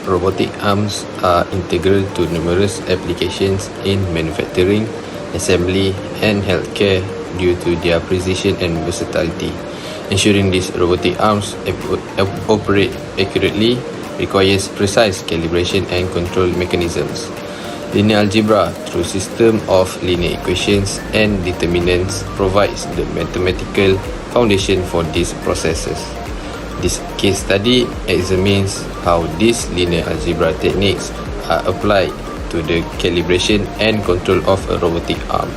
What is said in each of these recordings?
Robotic arms are integral to numerous applications in manufacturing, assembly, and healthcare due to their precision and versatility. Ensuring these robotic arms operate accurately requires precise calibration and control mechanisms. Linear algebra, through system of linear equations and determinants, provides the mathematical foundation for these processes. This case study examines how these linear algebra techniques are applied to the calibration and control of a robotic arm.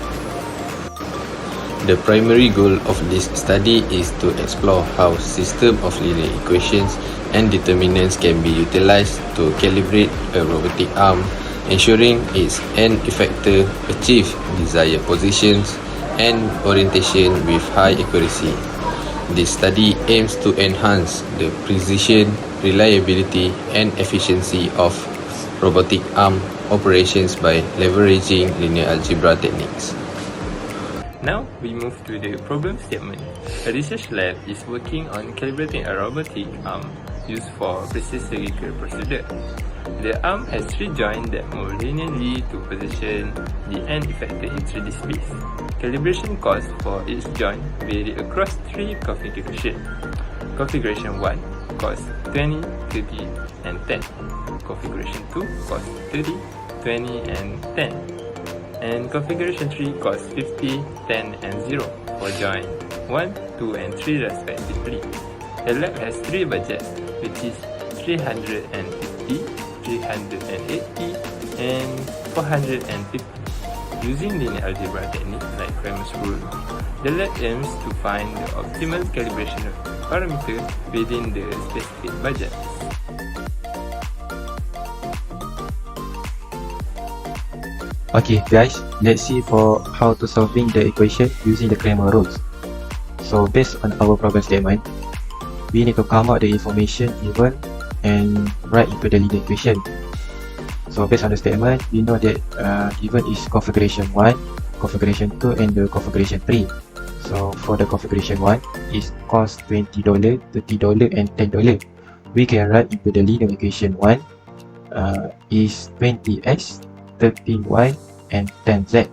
The primary goal of this study is to explore how system of linear equations and determinants can be utilized to calibrate a robotic arm, ensuring its end effector achieve desired positions and orientation with high accuracy. This study aims to enhance the precision, reliability, and efficiency of robotic arm operations by leveraging linear algebra techniques. Now we move to the problem statement. A research lab is working on calibrating a robotic arm used for precise surgical procedure. The arm has 3 joints that move linearly to position the end effector in 3D space. Calibration costs for each joint vary across 3 configurations. Configuration 1 costs 20, 30, and 10. Configuration 2 costs 30, 20, and 10. And configuration 3 costs 50, 10, and 0 for joint 1, 2, and 3 respectively. The lab has 3 budgets, which is 350, 380, and 450. Using linear algebra technique like Cramer's rule, the lab aims to find the optimal calibration parameter within the specific budget. Okay guys, let's see for how to solving the equation using the Cramer rules. So based on our problem statement, we need to come out the information given and write into the linear equation. So based on the statement, we know that given is configuration 1, configuration 2, and the configuration 3. So for the configuration 1 is cost $20, $30, and $10. We can write into the linear equation 1 is 20x, 13y, and 10z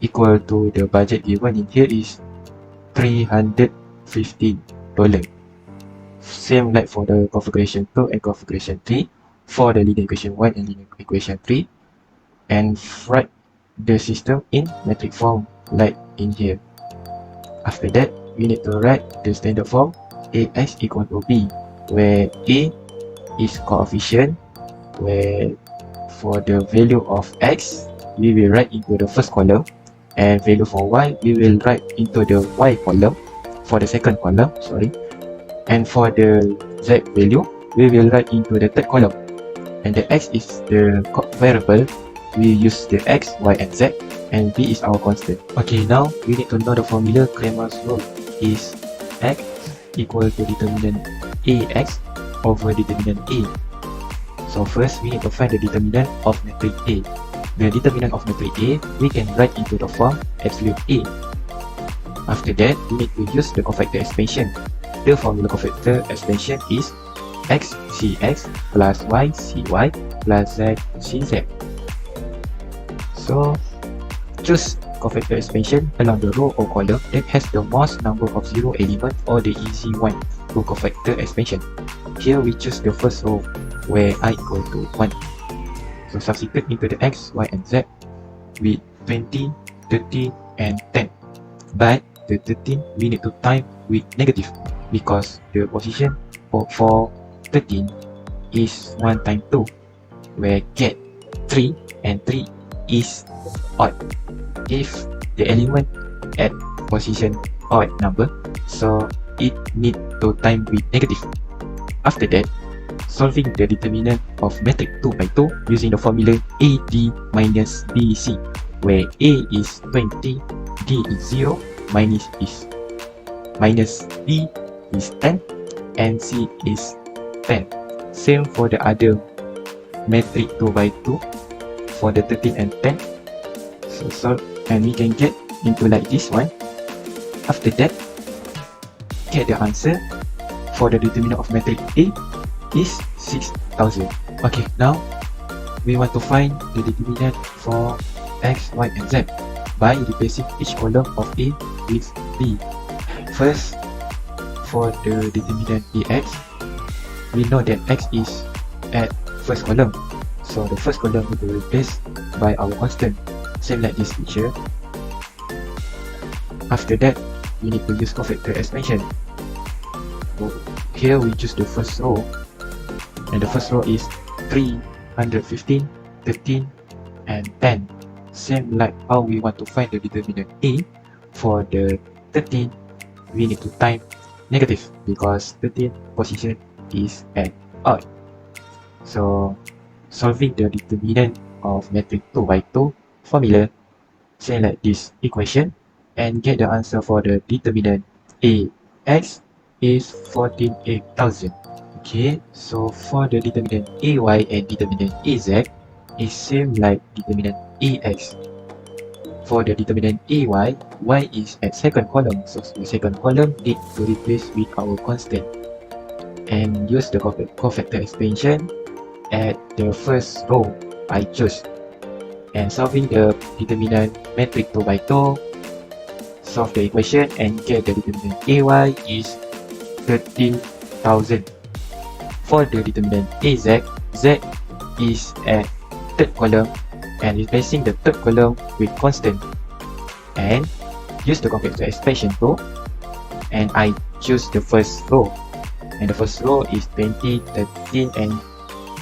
equal to the budget given in here is $350. Same like for the configuration 2 and configuration 3 for the linear equation 1 and linear equation 3, and write the system in metric form like in here. After that, we need to write the standard form ax equal to b, where a is coefficient, where for the value of x we will write into the first column, and value for y we will write into the y column for the second column, and for the z value we will write into the third column, and the x is the variable, we use the x, y, and z, and b is our constant. Okay, now we need to know the formula. Cramer's rule is x equal to determinant ax over determinant a. So first we need to find the determinant of matrix A. The determinant of matrix A we can write into the form absolute A. After that, we need to use the cofactor expansion. The formula cofactor expansion is x cx plus y cy plus z cz. So choose cofactor expansion along the row or column that has the most number of 0 elements or the easy one to cofactor expansion. Here we choose the first row where I equal to 1. So substitute into the x, y, and z with 20, 30, and 10. But the 13 we need to time with negative because the position for 13 is 1 times 2, where get 3 and 3 is odd. If the element at position odd number, so it need to time with negative. After that, solving the determinant of matrix 2 by 2 using the formula AD minus BC, where A is 20, D is 0, minus B is 10, and C is 10. Same for the other matrix 2 by 2 for the 13 and 10. So solve, and we can get into like this one. After that, get the answer for the determinant of matrix A is 6,000. Okay, now we want to find the determinant for x, y, and z by replacing each column of A with B. First, for the determinant Ax, we know that x is at first column, so the first column will be replaced by our constant, same like this picture. After that, we need to use cofactor expansion. Here we choose the first row, and the first row is 315, 13, and 10. Same like how we want to find the determinant A. For the 13, we need to type negative because 13 position is at odd. So solving the determinant of matrix 2 by 2 formula, say like this equation, and get the answer for the determinant Ax is 48,000. Okay, so for the determinant Ay and determinant Az is same like determinant Ax. For the determinant Ay, y is at second column, so the second column need to replace with our constant and use the cofactor expansion at the first row I chose. And solving the determinant matrix 2 by 2, solve the equation and get the determinant Ay is 13,000. For the determinant Az, z is at third column and replacing the third column with constant, and use the cofactor expansion too, and I choose the first row, and the first row is 20, 13, and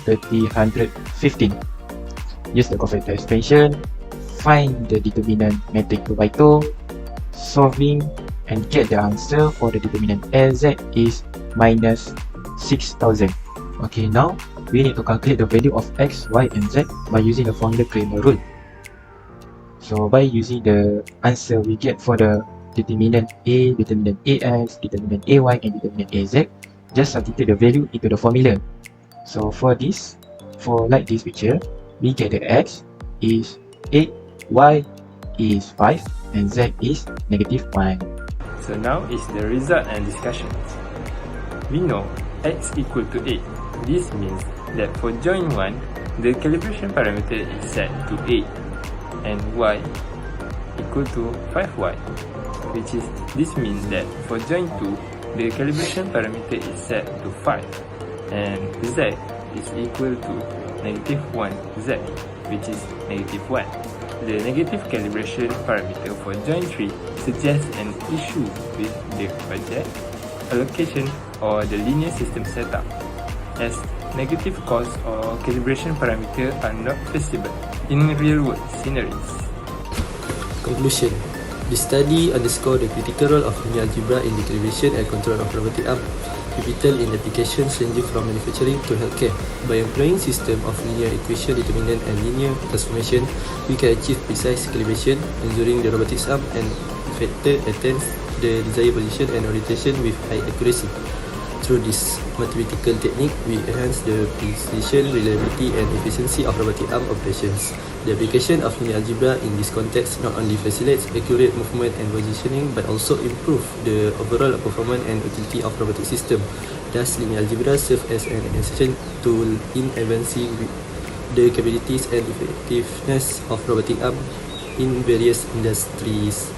315. Use the cofactor expansion, find the determinant matrix 2 by 2, solving and get the answer for the determinant Az is minus 6,000. Okay, now we need to calculate the value of x, y, and z by using the formula Kramer rule. So by using the answer we get for the determinant A, determinant Ax, determinant Ay, and determinant Az, just substitute the value into the formula. So for this, for like this picture, we get the x is 8, y is 5, and z is negative 1. So now is the result and discussions. We know x equal to 8. This means that for joint 1, the calibration parameter is set to 8 and y equal to 5y, which is this means that for joint 2, the calibration parameter is set to 5 and z is equal to negative 1z, which is negative 1. The negative calibration parameter for joint 3 suggests an issue with the budget, allocation, or the linear system setup, as negative cost or calibration parameter are not visible in real-world scenarios. Conclusion. The study underscored the critical role of linear algebra in the calibration and control of robotic arm, pivotal in applications ranging from manufacturing to healthcare. By employing system of linear equation determinant and linear transformation, we can achieve precise calibration, ensuring the robotics arm and effector attains the desired position and orientation with high accuracy. Through this mathematical technique, we enhance the precision, reliability, and efficiency of robotic arm operations. The application of linear algebra in this context not only facilitates accurate movement and positioning, but also improve the overall performance and utility of robotic system. Thus, linear algebra serves as an essential tool in advancing the capabilities and effectiveness of robotic arm in various industries.